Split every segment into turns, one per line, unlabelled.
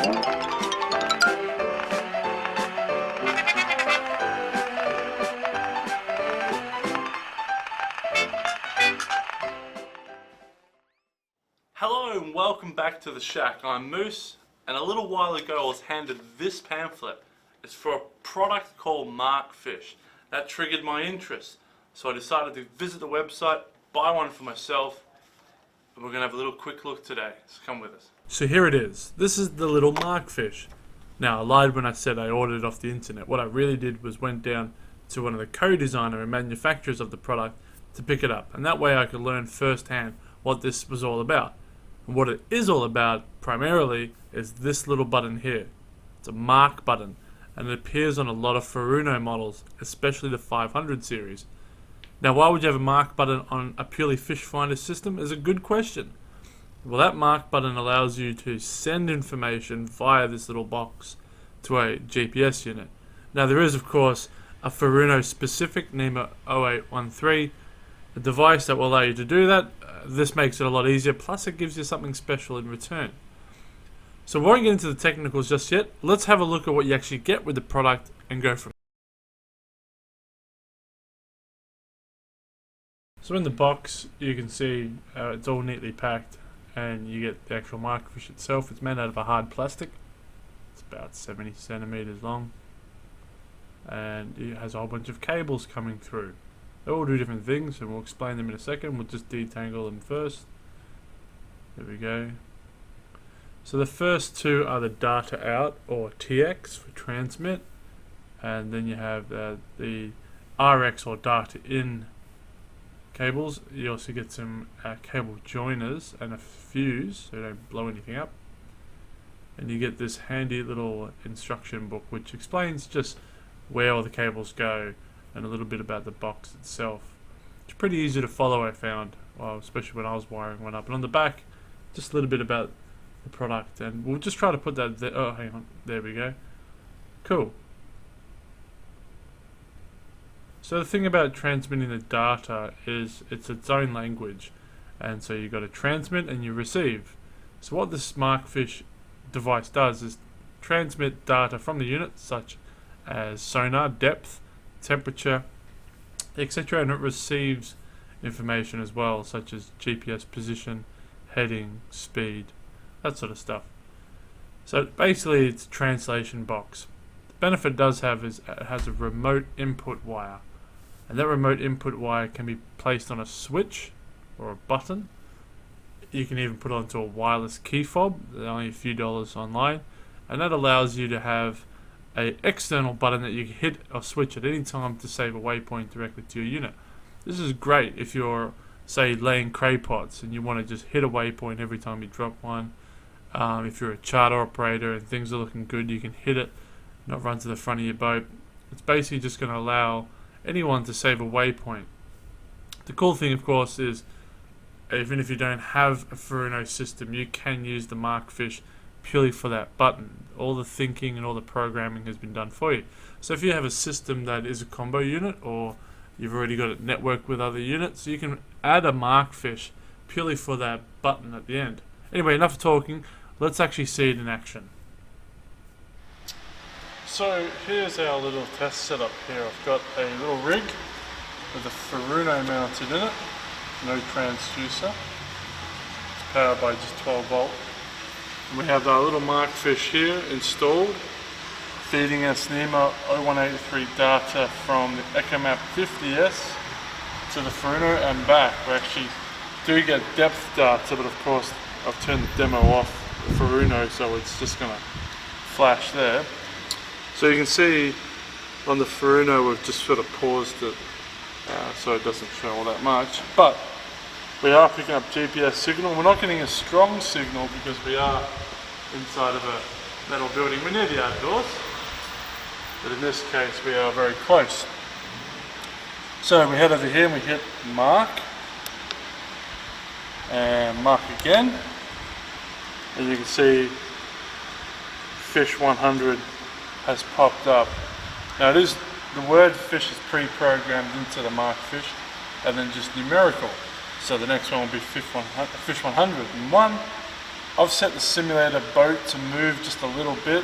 Hello and welcome back to the Shack. I'm Moose, and a little while ago I was handed this pamphlet. It's for a product called Markfish. That triggered my interest, so I decided to visit the website, buy one for myself, and we're going to have a little quick look today. So come with us. So here it is. This is the little Markfish. Now, I lied when I said I ordered it off the internet. What I really did was went down to one of the co-designer and manufacturers of the product to pick it up, and that way I could learn firsthand what this was all about. And what it is all about, primarily, is this little button here. It's a mark button, and it appears on a lot of Furuno models, especially the 500 series. Now, why would you have a mark button on a purely fish finder system is a good question. Well, that mark button allows you to send information via this little box to a GPS unit. Now, there is, of course, a Furuno specific NEMA 0813, a device that will allow you to do that. This makes it a lot easier, plus it gives you something special in return. So we won't get into the technicals just yet. Let's have a look at what you actually get with the product and go from there. So in the box you can see it's all neatly packed, and you get the actual Markfish itself. It's made out of a hard plastic. It's about 70 centimeters long, and it has a whole bunch of cables coming through. They all do different things, and we'll explain them in a second. We'll just detangle them first. There we go. So the first two are the data out, or TX for transmit, and then you have the RX or data in cables. You also get some cable joiners and a fuse, so you don't blow anything up. And you get this handy little instruction book which explains just where all the cables go and a little bit about the box itself. It's pretty easy to follow, I found, well, especially when I was wiring one up. And on the back, just a little bit about the product, and we'll just try to put that there. Oh, hang on, there we go. Cool. So the thing about transmitting the data is it's its own language, and so you've got to transmit and you receive. So what this Markfish device does is transmit data from the unit, such as sonar, depth, temperature, etc., and it receives information as well, such as GPS position, heading, speed, that sort of stuff. So basically it's a translation box. The benefit it does have is it has a remote input wire, and that remote input wire can be placed on a switch or a button. You can even put it onto a wireless key fob. They're only a few dollars online, and that allows you to have an external button that you can hit or switch at any time to save a waypoint directly to your unit. This is great if you're, say, laying cray pots and you want to just hit a waypoint every time you drop one. If you're a charter operator and things are looking good, you can hit it, not run to the front of your boat. It's basically just going to allow anyone to save a waypoint. The cool thing, of course, is even if you don't have a Furuno system, you can use the Markfish purely for that button. All the thinking and all the programming has been done for you. So if you have a system that is a combo unit, or you've already got it networked with other units, you can add a Markfish purely for that button at the end. Anyway, enough talking. Let's actually see it in action. So here's our little test setup here. I've got a little rig with a Furuno mounted in it, no transducer. It's powered by just 12 volt. We have our little Markfish here installed, feeding us NEMA 0183 data from the EchoMap 50S to the Furuno and back. We actually do get depth data, but of course I've turned the demo off the Furuno, so it's just going to flash there. So you can see on the Furuno we've just sort of paused it so it doesn't show all that much, but we are picking up GPS signal. We're not getting a strong signal because we are inside of a metal building. We're near the outdoors, but in this case we are very close. So we head over here and we hit mark, and mark again, and you can see Fish 100 has popped up. Now the word fish is pre-programmed into the Markfish and then just numerical. So the next one will be Fish 101. I've set the simulator boat to move just a little bit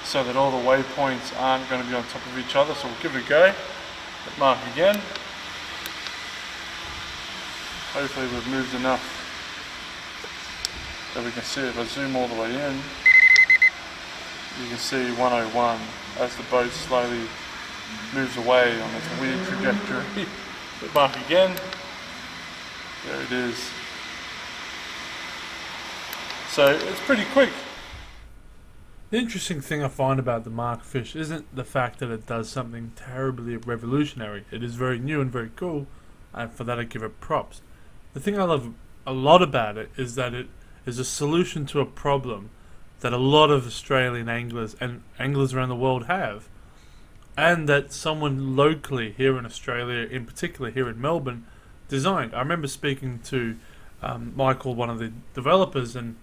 so that all the waypoints aren't going to be on top of each other, so we'll give it a go. Hit mark again. Hopefully we've moved enough that we can see it. If I zoom all the way in, you can see 101 as the boat slowly moves away on its weird trajectory. Hit mark again. There it is. So it's pretty quick. The interesting thing I find about the Mark Fish isn't the fact that it does something terribly revolutionary. It is very new and very cool, and for that I give it props. The thing I love a lot about it is that it is a solution to a problem that a lot of Australian anglers and anglers around the world have, and that someone locally here in Australia, in particular here in Melbourne, designed. I remember speaking to Michael, one of the developers, and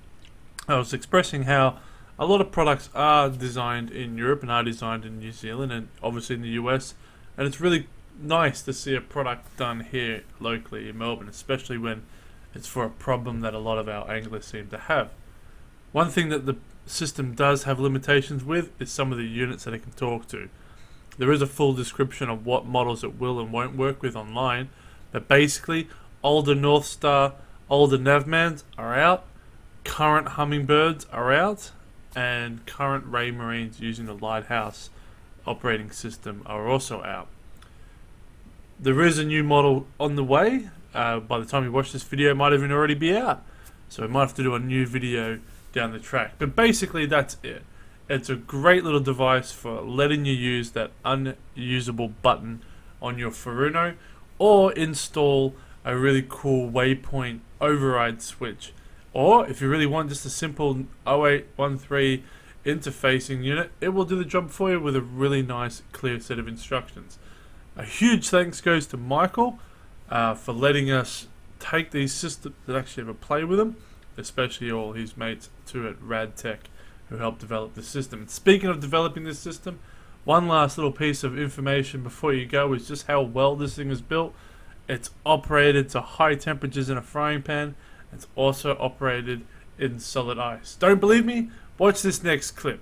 I was expressing how a lot of products are designed in Europe and are designed in New Zealand and obviously in the US, and it's really nice to see a product done here locally in Melbourne, especially when it's for a problem that a lot of our anglers seem to have. One thing that the system does have limitations with is some of the units that it can talk to. There is a full description of what models it will and won't work with online, but basically older North Star, older Navmans are out, current Hummingbirds are out, and current Raymarines using the Lighthouse operating system are also out. There is a new model on the way. By the time you watch this video, it might even already be out. So we might have to do a new video down the track. But basically that's it. It's a great little device for letting you use that unusable button on your Furuno, or install a really cool waypoint override switch. Or if you really want just a simple 0813 interfacing unit, it will do the job for you with a really nice clear set of instructions. A huge thanks goes to Michael for letting us take these systems and actually have a play with them, especially all his mates too at RadTech who helped develop the system. And speaking of developing this system, one last little piece of information before you go is just how well this thing is built. It's operated to high temperatures in a frying pan. It's also operated in solid ice. Don't believe me? Watch this next clip.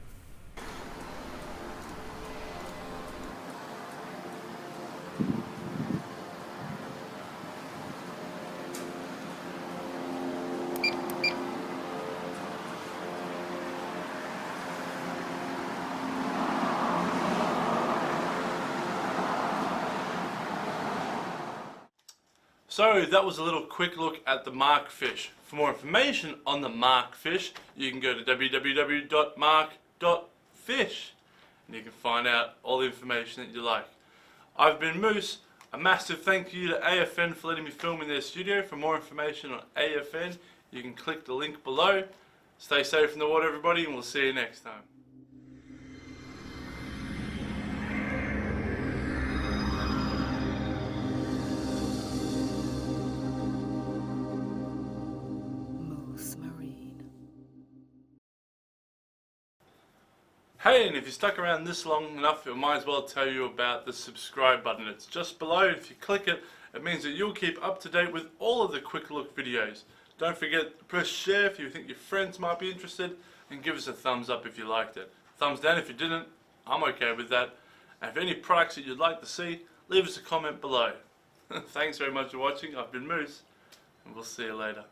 So that was a little quick look at the Mark Fish. For more information on the Mark Fish, you can go to www.mark.fish and you can find out all the information that you like. I've been Moose. A massive thank you to AFN for letting me film in their studio. For more information on AFN, you can click the link below. Stay safe in the water, everybody, and we'll see you next time. Hey, and if you stuck around this long enough, I might as well tell you about the subscribe button. It's just below. If you click it, it means that you'll keep up to date with all of the quick look videos. Don't forget to press share if you think your friends might be interested, and give us a thumbs up if you liked it. Thumbs down if you didn't. I'm okay with that. And if any products that you'd like to see, leave us a comment below. Thanks very much for watching. I've been Moose, and we'll see you later.